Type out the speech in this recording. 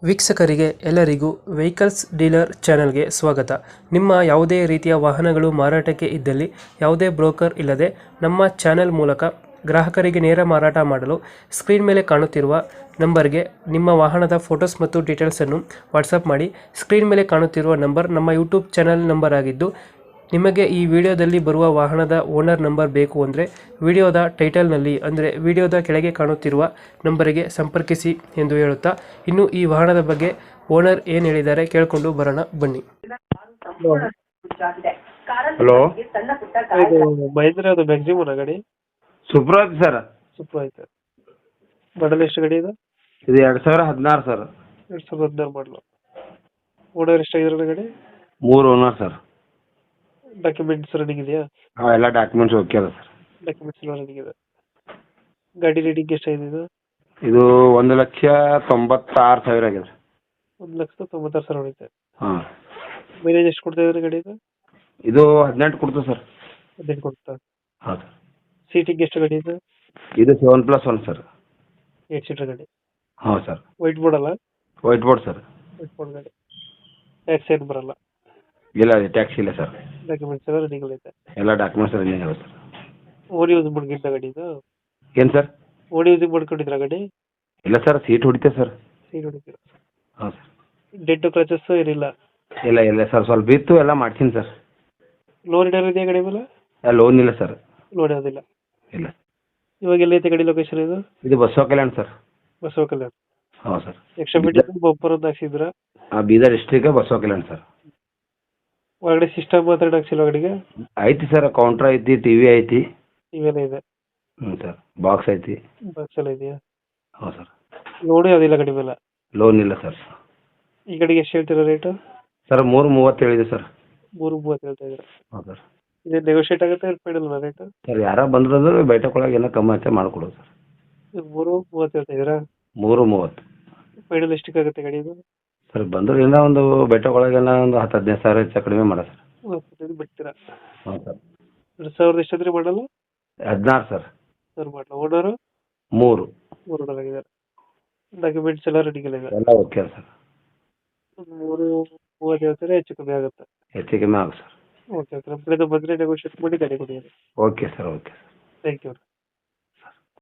ವೀಕ್ಷಕರಿಗೆ ಎಲ್ಲರಿಗೂ vehicles dealer ಚಾನೆಲ್ಗೆ ಸ್ವಾಗತ. ನಿಮ್ಮ ಯಾವುದೇ ರೀತಿಯ ವಾಹನಗಳು ಮಾರಾಟಕ್ಕೆ ಇದ್ದಲ್ಲಿ ಯಾವುದೇ ಬ್ರೋಕರ್ ಇಲ್ಲದೆ ನಮ್ಮ ಚಾನೆಲ್ ಮೂಲಕ ಗ್ರಾಹಕರಿಗೆ ನೇರ ಮಾರಾಟ ಮಾಡಲು ಸ್ಕ್ರೀನ್ ಮೇಲೆ ಕಾಣುತ್ತಿರುವ ನಂಬರ್ಗೆ ನಿಮ್ಮ ವಾಹನದ ಫೋಟೋಸ್ ಮತ್ತು ಡೀಟೇಲ್ಸನ್ನು ವಾಟ್ಸಪ್ ಮಾಡಿ. ಸ್ಕ್ರೀನ್ ಮೇಲೆ ಕಾಣುತ್ತಿರುವ ನಂಬರ್ ನಮ್ಮ ಯೂಟ್ಯೂಬ್ ಚಾನೆಲ್ ನಂಬರ್ ಆಗಿದ್ದು, ನಿಮಗೆ ಈ ವಿಡಿಯೋದಲ್ಲಿ ಬರುವ ವಾಹನದ ಓನರ್ ನಂಬರ್ ಬೇಕು ಅಂದರೆ ವಿಡಿಯೋದ ಟೈಟಲ್ನಲ್ಲಿ ಅಂದರೆ ವಿಡಿಯೋದ ಕೆಳಗೆ ಕಾಣುತ್ತಿರುವ ನಂಬರಿಗೆ ಸಂಪರ್ಕಿಸಿ ಎಂದು ಹೇಳುತ್ತಾ, ಇನ್ನು ಈ ವಾಹನದ ಬಗ್ಗೆ ಓನರ್ ಏನು ಹೇಳಿದ್ದಾರೆ ಕೇಳಿಕೊಂಡು ಬರೋಣ ಬನ್ನಿ. ಹಲೋ, ಇದು ಮಹೇಂದ್ರ ಅದು ಮ್ಯಾಕ್ಸಿಮಮ್ ಗಾಡಿ ಸುಪ್ರಭಾತ್ ಸರ್. ಸೂಪರ್ ಆಯ್ತು. ಮಾಡಲ್ ಎಷ್ಟು ಗಾಡಿ ಇದು? ಇದು 2016 ಸರ್. 2016 ಮಾಡಲು. ಓನರ್ ಎಷ್ಟಾಗಿದ್ರೆ ಗಾಡಿ? 3 ಓನರ್ ಸರ್. ಡಾಕ್ಯುಮೆಂಟ್ಸ್ ರನ್ನಿಂಗ್ ಇದೆಯಾ? ಎಲ್ಲ ಡಾಕ್ಯುಮೆಂಟ್ಸ್ ಓಕೆ ಅದ ಸರ್. ಡಾಕ್ಯುಮೆಂಟ್ಸ್ ಎಲ್ಲ ರನ್ನಿಂಗ್ ಇದೆ. ಗಾಡಿ ರೇಟಿಂಗ್ ಎಷ್ಟಾಗಿದೆ ಇದು? ಇದು 1,96,000 ಆಗಿದೆ. 1,96,000 ಹೊಡಿತೆ. ಹಾಂ, ಮೈಲೇಜ್ ಎಷ್ಟು ಕೊಡ್ತಾ ಇದ್ರೆ ಗಾಡಿ ಇದು? ಇದು 18 ಕೊಡ್ತದೆ ಸರ್. 18 ಕೊಡ್ತಾ. ಹಾಂ ಸರ್. ಸೀಟಿಂಗ್ ಎಷ್ಟು ಗಾಡಿ ಇದು? ಇದು 7+1 ಸರ್. 8 ಸೀಟರ್ ಗಾಡಿ. ಹಾಂ ಸರ್. ವೈಟ್ ಬೋರ್ಡ್ ಅಲ್ಲ? White board sir. White board ಗಾಡಿ. ಟ್ಯಾಕ್ಸ್ ಏನು ಬರಲ್ಲ? ಇಲ್ಲ, ಟ್ಯಾಕ್ಸ್ ಇಲ್ಲ ಸರ್. ಡಾಕ್ಯುಮೆಂಟ್ಸ್ ಎಲ್ಲ ರನ್ನಿಂಗ್ ಐತೆ. ಎಲ್ಲ ಡಾಕ್ಯುಮೆಂಟ್ಸ್ ರನ್ನಿಂಗ್ ಇದೆ ಸರ್. ಓಡಿ ಯೂಸ್ ಮಾಡ್ಕೊಂಡಿದ್ದ ಗಾಡಿ ಇದು? ಏನು ಸರ್? ಓಡಿ ಯೂಸ್ ಮಾಡ್ಕೊಂಡಿದ್ರ ಗಾಡಿ? ಇಲ್ಲ ಸರ್, ಸೀಟ್ ಹೊಡಿತೆ ಸರ್. ಸೀಟ್ ಹೊಡಿತೀರ? ಹಾಂ ಸರ್. ಡೆಡ್ ಕ್ರಚಸ್ ಏನಿಲ್ಲ? ಇಲ್ಲ ಸರ್, ಸ್ವಲ್ಪ ಇತ್ತು, ಎಲ್ಲ ಮಾಡ್ತೀನಿ ಸರ್. ಲೋನ್ ಏನಾರು ಇದೆಯಾ ಗಾಡಿ ಮೇಲೆ? ಲೋನ್ ಇಲ್ಲ ಸರ್. ಲೋನ್ ಯಾವುದಿಲ್ಲ? ಇಲ್ಲ. ಇವಾಗ ಎಲ್ಲೈತೆ ಗಾಡಿ ಲೊಕೇಶನ್ ಇದು? ಇದು ಬಸವ ಕಲ್ಯಾಣ ಸರ್. ಬಸವ ಕಲ್ಯಾಣ. ಹಾಂ ಸರ್. ಎಕ್ಸ್ಟ್ರಾ ಮೀಟರ್ ಬಂಪರ್ ಒಂದು ಹಾಕ್ಸಿದ್ರ? ಬೀದರ್ ಡಿಸ್ಟ್ರಿಕ್ಟ್ ಬಸವ ಕಲ್ಯಾಣ ಸರ್. ಒಳಗಡೆ ಸಿಸ್ಟಮ್ ಮಾತ್ರ ಹಾಕ್ಸಿಲ್ಲ ಗಾಡಿಗೆ? ಐತಿ ಸರ್, ಕೌಂಟ್ರ್ ಐತಿ, ಟಿವಿ ಐತಿ. ಇವೆಲ್ಲ ಇದೆ? ಹ್ಞೂ ಸರ್. ಬಾಕ್ಸ್ ಐತಿ. ಬಾಕ್ಸ್ ಎಲ್ಲ ಇದೆಯಾ? ಹಾಂ ಸರ್. ಲೋನ್ ಯಾವುದಿಲ್ಲ ಗಾಡಿ ಮೇಲೆ? ಲೋನ್ ಇಲ್ಲ ಸರ್. ಈ ಗಾಡಿಗೆ ಎಷ್ಟು ಹೇಳ್ತೀರಾ ರೇಟು? ಸರ್ 3:30 ಹೇಳಿದೆ ಸರ್. 3:30 ಹೇಳ್ತಾ ಇದ್ದೀರಾ? ಹಾಂ ಸರ್. ಇದು ನೆಗೋಷಿಯೇಟ್ ಆಗುತ್ತೆ ಫೈನಲ್ ರೇಟು? ಸರ್, ಯಾರೋ ಬಂದ್ರೆ ಬೈಟಕ್ಕೊಳಗೆ ಏನೋ ಕಮ್ಮಿ ಆಯ್ತು ಮಾಡ್ಕೊಡೋದು ಸರ್. 3:30 ಹೇಳ್ತಾ ಇದ್ದೀರಾ? 3:30. ಫೈನಲ್ ಎಷ್ಟಕ್ಕಾಗುತ್ತೆ ಗಾಡಿ ಇದು? ಸರ್, ಬಂದ್ರೆ ಏನೋ ಒಂದು ಬೈಟಕ್ಕೊಳಗೆ ಏನೋ ಒಂದು 10-15 ಸಾವಿರ ಹೆಚ್ಚು ಕಡಿಮೆ ಮಾಡೋದು ಸರ್. 25 ಬಿಡ್ತೀರಾ? ಹಾಂ ಸರ್. 2000 ಎಷ್ಟಾದ್ರೆ ಮಾಡಲ್ಲ? 16 ಸರ್. ಸರ್ ಮಾಡಲ. ಓನರು? 3 ಓನರ್ ಆಗಿದ್ದಾರೆ. ಡಾಕ್ಯುಮೆಂಟ್ಸ್ ಎಲ್ಲ ರೆಡಿ ಇದೆ? ಎಲ್ಲ ಓಕೆ ಸರ್. 3:30 ಹೇಳ್ತಾರೆ, ಹೆಚ್ಚು ಕಮ್ಮಿ ಆಗುತ್ತೆ? ಹೆಚ್ಚು ಕಮ್ಮಿ ಆಗುತ್ತೆ ಸರ್. Okay okay. ನಮ್ಮ ಕಡೆಯಿಂದ ಬಂದರೆ ನೆಗೋಷಿಯೇಟ್ ಮಾಡಿ ಗಾಡಿ ಕೊಡಿ. Okay sir. Okay sir. Thank you.